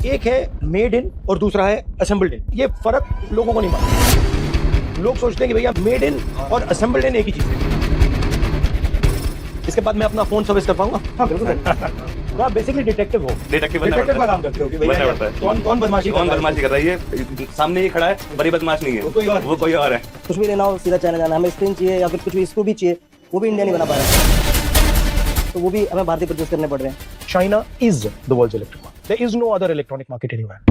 एक है made in और दूसरा है असेंबल्ड इन। ये फर्क लोगों को नहीं मालूम। लोग सोचते हैं कि भैया मेड इन और असेंबल्ड इन एक ही चीज है। इसके बाद मैं अपना फोन सर्विस कर पाऊंगा? हाँ बिल्कुल। तो आप बेसिकली डिटेक्टिव हो। डिटेक्टिव का काम करते हो कि भैया कौन बदमाशी कर रही है, सामने ही खड़ा है, बड़ी बदमाश नहीं है, वो कोई और है। कुछ भी लेना हो सीधा चाइना जाना, हमें स्क्रीन चाहिए या फिर कुछ भी स्क्रू भी चाहिए, वो भी इंडिया नहीं बना पा रहा है, तो वो भी हमें भारतीय परचेज करने पड़ रहे हैं। China is the world's electric market. There is no other electronic market anywhere.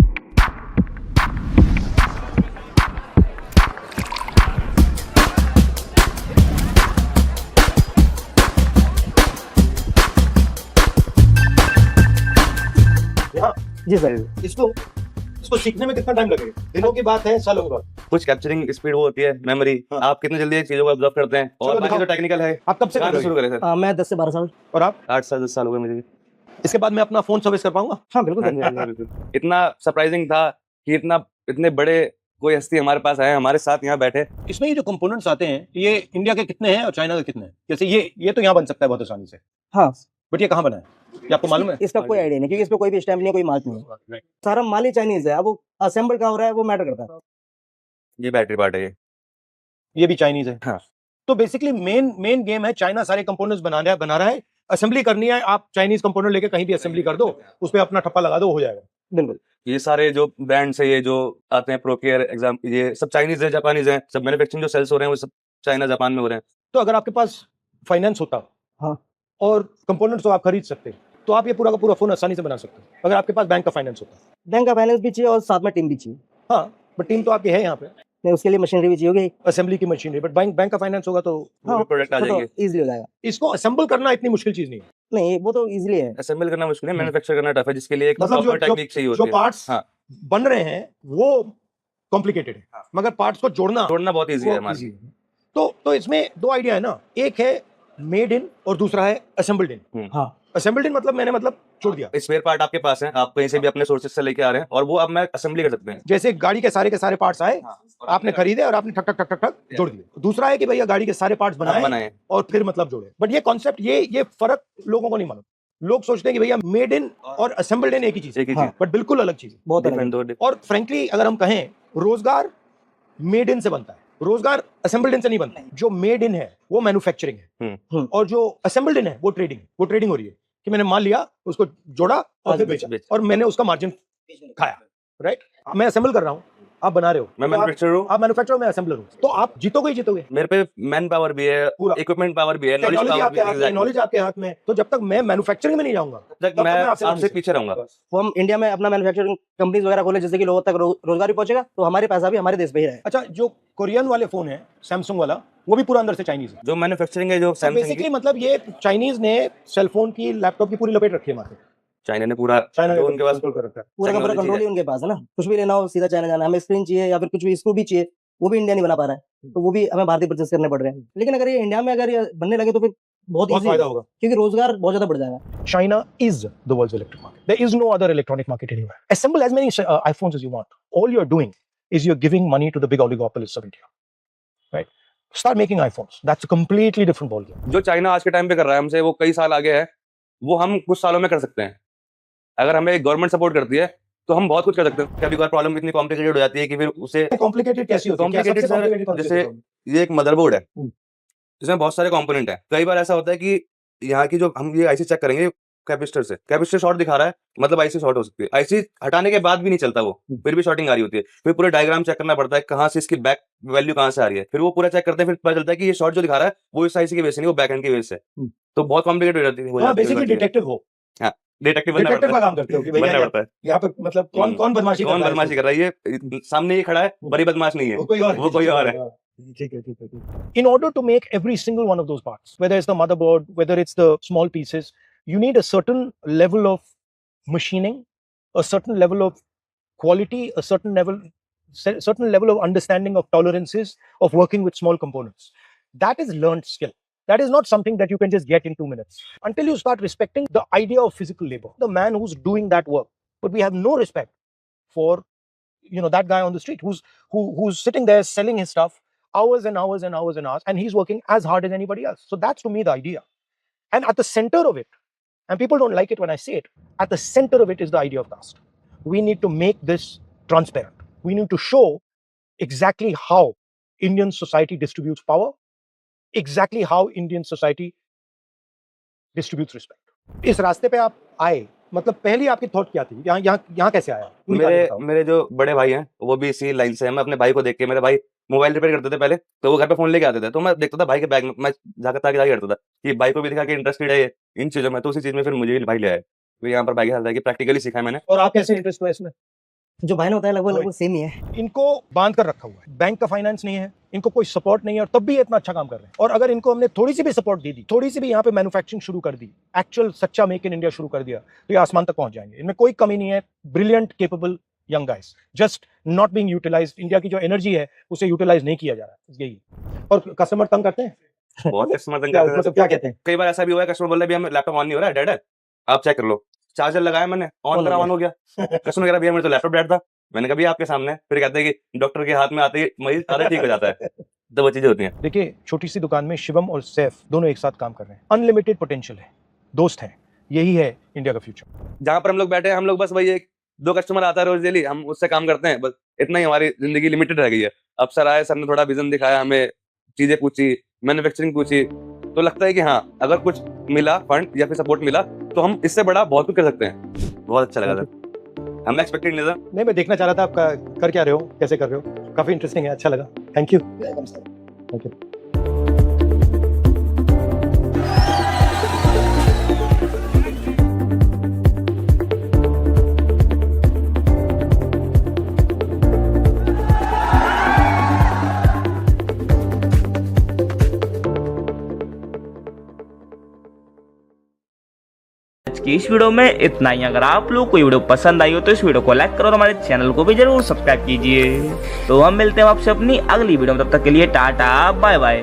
Ji sir. इसको सीखने में कितना टाइम लगेगा? दिनों की बात है, सालों की बात? कुछ कैप्चरिंग स्पीड वो होती है, मेमोरी। आप कितने जल्दी चीजों को ऑब्जर्व करते हैं, और बाकी जो टेक्निकल है। आप कब से शुरू करें सर? मैं 10 से 12 साल। और आप? 8 साल 10 साल हो गए मुझे। इसके बाद मैं अपना फोन सर्विस कर पाऊंगा? हाँ बिल्कुल। इतना सरप्राइजिंग था कि इतने बड़े कोई हस्ती हमारे पास आए, हमारे साथ यहाँ बैठे। इसमें ये जो कंपोनेंट्स आते हैं, ये इंडिया के कितने हैं और चाइना के कितने हैं? जैसे ये तो यहाँ बन सकता है बहुत आसानी से, हाँ, बट ये कहाँ बना है? ये आपको मालूम है? इसका कोई आइडिया नहीं, क्योंकि इस पे कोई भी स्टैम्प नहीं है, कोई मार्क नहीं है, सारा माल ही चाइनीज है। अब वो असेंबल कहाँ हो रहा है वो मैटर करता है। ये बैटरी पार्ट है, ये भी चाइनीज है। हाँ। तो बेसिकली मेन गेम है, चाइना सारे कंपोनेंट्स बना रहा है, असेंबली करनी है। आप चाइनीज कंपोनेंट लेके कहीं भी असेंबली कर दो, उस पे अपना ठप्पा लगा दो, हो जाएगा। बिल्कुल। ये सारे जो ब्रांड्स है, ये जो आते हैं प्रोकेयर एग्जाम, ये सब चाइनीज है, जापानीज है। सब मैन्युफैक्चरिंग जो सेल्स हो रहे हैं वो सब चाइना जापान में हो रहे हैं। तो अगर आपके पास फाइनेंस होता, हाँ, और कंपोनेंट्स तो आप खरीद सकते, तो आप ये पूरा का पूरा फोन आसानी से बना सकते हैं, अगर आपके पास बैंक का फाइनेंस होता। बैंक का फाइनेंस भी चाहिए और साथ में टीम भी चाहिए। हाँ, बट टीम तो आपकी है यहाँ पे, नहीं उसके लिए मशीनरी भी चाहिए होगी, असेंबली की मशीनरी, बट बैंक का फाइनेंस होगा तो प्रोडक्ट आ जाएंगे, इजीली हो जाएगा। इसको असेंबल करना इतनी मुश्किल चीज नहीं है। नहीं, वो तो इजीली है। असेंबल करना मुश्किल है, मैन्युफैक्चर करना टफ है, जिसके लिए एक मतलब प्रॉपर टेक्निक चाहिए होती है। जो पार्ट्स हाँ, बन रहे हैं वो कॉम्प्लिकेटेड है, मगर पार्ट्स को जोड़ना बहुत ईजी है हमारे easy है। तो इसमें दो आइडिया है ना, एक है मेड इन और दूसरा है असेंबल्ड इन। हाँ, असेंबल्ड इन मतलब छोड़ दिया। स्पेयर पार्ट आपके पास है, आप कहीं से भी अपने सोर्सेज से लेके आ रहे हैं, और वो अब मैं असेंबली कर सकते हैं। जैसे गाड़ी के सारे पार्ट्स आए, आपने खरीदे और आपने ठक ठक ठक ठक ठक जोड़ दिए। दूसरा है कि भैया गाड़ी के सारे पार्ट्स बनाए और फिर जोड़े। बट ये कॉन्सेप्ट, ये फर्क लोगों को नहीं मालूम। लोग सोचते हैं कि भैया मेड इन और असेंबल्ड इन एक ही चीज है, बट बिल्कुल अलग चीज है, बहुत अलग। और फ्रेंकली अगर हम कहें, रोजगार मेड इन से बनता है, रोजगार असेंबल्ड इन से नहीं बनता। जो मेड इन है वो मैन्युफैक्चरिंग है, और जो असेंबल्ड इन है वो ट्रेडिंग हो रही है, कि मैंने माल लिया, उसको जोड़ा और फिर बेचा, और मैंने उसका मार्जिन खाया। राइट? मैं असेंबल कर रहा हूँ, आप बना रहे हो। मैं मैन्युफैक्चरर हूँ, आप मैन्युफैक्चरर, मैं असेंबलर हूँ, तो आप जीतोगे ही जीतोगे। मेरे पे मैन पावर भी है, इक्विपमेंट पावर भी है, नॉलेज आपके हाथ में। तो जब तक मैं मैन्युफैक्चरिंग में नहीं जाऊंगा, तब मैं आपसे पीछे रहूंगा। तो हम इंडिया में अपना मैन्युफैक्चरिंग कंपनीज वगैरह खोले, जैसे कि लोगों तक रोजगार भी पहुंचेगा, तो हमारे पैसा भी हमारे देश पे ही रहेगा। अच्छा, जो कोरियन वाले फोन है, सैमसंग वाला, वो भी पूरा अंदर से चाइनीज है। जो मैन्युफैक्चरिंग है, जो सैमसंग की, मतलब ये चाइनीज ने सेलफोन की, लैपटॉप की पूरी लपेट रखी है मार्केट। चाइना ने पूरा उनके पास कर रखा है, पूरा का पूरा कंट्रोल ही उनके पास है ना। कुछ भी लेना हो सीधा चाइना जाना, हमें स्क्रीन चाहिए या फिर कुछ भी स्क्रू भी चाहिए, वो भी इंडिया नहीं बना पा रहा है, तो वो भी हमें भारतीय परचेज करने पड़ रहे हैं। लेकिन अगर ये इंडिया में अगर ये बनने लगे तो फिर बहुत फायदा होगा, क्योंकि रोजगार बहुत ज्यादा बढ़ जाएगा। China is the world's electric market. There is no other electronic market anywhere. Assemble as many iPhones as you want. All you're doing is you're giving money to the big oligopolists of India. Right? Start making iPhones. That's a completely different ballgame. जो China आज के time पे कर रहा है हमसे, वो कई साल आगे है, वो हम कुछ सालों में कर सकते हैं। अगर हमें गवर्नमेंट सपोर्ट करती है तो हम बहुत कुछ कर सकते हैं। कभी कभार प्रॉब्लम इतनी कॉम्प्लिकेटेड हो जाती है कि फिर उसे कॉम्प्लिकेटेड कैसी होती है? कॉम्प्लिकेटेड सर, जैसे ये एक मदरबोर्ड है, जिसमें बहुत सारे कंपोनेंट है। कई बार ऐसा होता है कि यहाँ की जो हम ये आईसी चेक करेंगे कैपेसिटर शॉर्ट दिखा रहा है, मतलब आईसी शॉर्ट हो सकती है। आईसी हटाने के बाद भी नहीं चलता, वो फिर भी शॉर्टिंग आ रही होती है। फिर पूरे डायग्राम चेक करना पड़ता है, कहाँ से इसकी बैक वैल्यू कहाँ से आ रही है, फिर वो पूरा चेक करते हैं, फिर पता चलता है कि ये शॉर्ट जो दिखा रहा है वो इस आईसी की वजह से नहीं, वो बैक एंड की वजह से। तो बहुत कॉम्प्लिकेटेड हो जाती है। बेसिकली डिटेक्टिव हो। हाँ, डिटेक्टिव का काम करते हो कि भैया बनना पड़ता है। यहाँ पे मतलब कौन बदमाशी कर रही है, सामने ही खड़ा है, बड़ी बदमाश नहीं है, वो कोई और है। In order to make every single one of those parts, whether it's the motherboard, whether it's the small pieces, you need a certain level of machining, a certain level of quality, a certain level of understanding of tolerances of working with small components. That is learned skill. That is not something that you can just get in 2 minutes. Until you start respecting the idea of physical labor, the man who's doing that work. But we have no respect for, that guy on the street who's sitting there selling his stuff hours and hours and hours and hours, and he's working as hard as anybody else. So that's to me the idea. And at the center of it, and people don't like it when I say it, at the center of it is the idea of caste. we need to make this transparent. We need to show exactly how Indian society distributes power, exactly how Indian society distributes respect. इस रास्ते पे आप आए, मतलब पहली आपकी thought क्या थी? यहाँ कैसे आया? पूरी कहानी बताओ। मेरे जो बड़े भाई हैं वो भी इसी लाइन से हैं। मैं अपने भाई को देख के, मेरे भाई मोबाइल रिपेयर करते थे पहले, तो वो घर पे फोन लेके आते थे, तो मैं देखता था भाई के बैग में, मैं जाकर करता था कि भाई को भी दिखा कि इंटरेस्टेड है ये इन चीजों में, तो उसी चीज में फिर मुझे भी भाई ले आए। तो यहाँ पर भाई के साथ है कि प्रैक्टिकली सीखा है मैंने। और आप कैसे इंटरेस्ट हुआ इसमें? जो भाई ने बताया लगभग सेम ही है। इनको बांध कर रखा हुआ है, बैंक का फाइनेंस नहीं है, इनको कोई सपोर्ट नहीं है, और तब भी ये इतना अच्छा काम कर रहे हैं। और अगर इनको हमने थोड़ी सी भी सपोर्ट दे दी, थोड़ी सी भी यहाँ पे मैन्युफैक्चरिंग शुरू कर दी, एक्चुअल सच्चा मेक इन इंडिया शुरू कर दिया, तो ये आसमान तक पहुंच जाएंगे। इनमें कोई कमी नहीं है। Brilliant, capable young guys, just not being utilised. India की जो एनर्जी है उसे यूटिलाइज नहीं किया जा रहा है, यही। और कस्टमर तंग करते हैं, बहुत कस्टमर मतलब क्या कहते हैं? कई बार ऐसा भी हुआ है, कस्टमर बोल रहे भैया लैपटॉप ऑन नहीं हो रहा है, डेड है, आप चेक कर लो। चार्जर लगाया मैंने, ऑन करा, ऑन हो गया। कस्टमर कह रहा भैया मेरे तो लैपटॉप डेड था। मैंने कहा भैया आपके सामने। फिर कहते हैं कि डॉक्टर के हाथ में आते ही मरीज सारा ठीक हो जाता है। तो वो चीजें होती हैं। देखिए, छोटी सी दुकान में शिवम और सैफ दोनों एक साथ काम कर रहे हैं। अनलिमिटेड पोटेंशियल है, दोस्त हैं, यही है इंडिया का फ्यूचर। जहाँ पर हम लोग बैठे हैं, हम लोग बस वही एक दो कस्टमर आता है रोज डेली, हम उससे काम करते हैं, बस इतना ही हमारी जिंदगी लिमिटेड रह गई है। अब सर आए, सर ने थोड़ा विजन दिखाया, हमें चीजें पूछी, मैन्युफैक्चरिंग पूछी, तो लगता है कि हाँ, अगर कुछ मिला फंड या फिर सपोर्ट मिला तो हम इससे बड़ा बहुत कुछ कर सकते हैं। बहुत अच्छा लगा सर, हमने एक्सपेक्टेड नहीं था। नहीं, मैं देखना चाह रहा था आप कर क्या रहे हो, कैसे कर रहे हो। काफी इंटरेस्टिंग है, अच्छा लगा। Thank you. Thank you. आज की इस वीडियो में इतना ही। अगर आप लोग को वीडियो पसंद आई हो तो इस वीडियो को लाइक करो और हमारे चैनल को भी जरूर सब्सक्राइब कीजिए। तो हम मिलते हैं आपसे अपनी अगली वीडियो में, तब तक के लिए टाटा बाय बाय।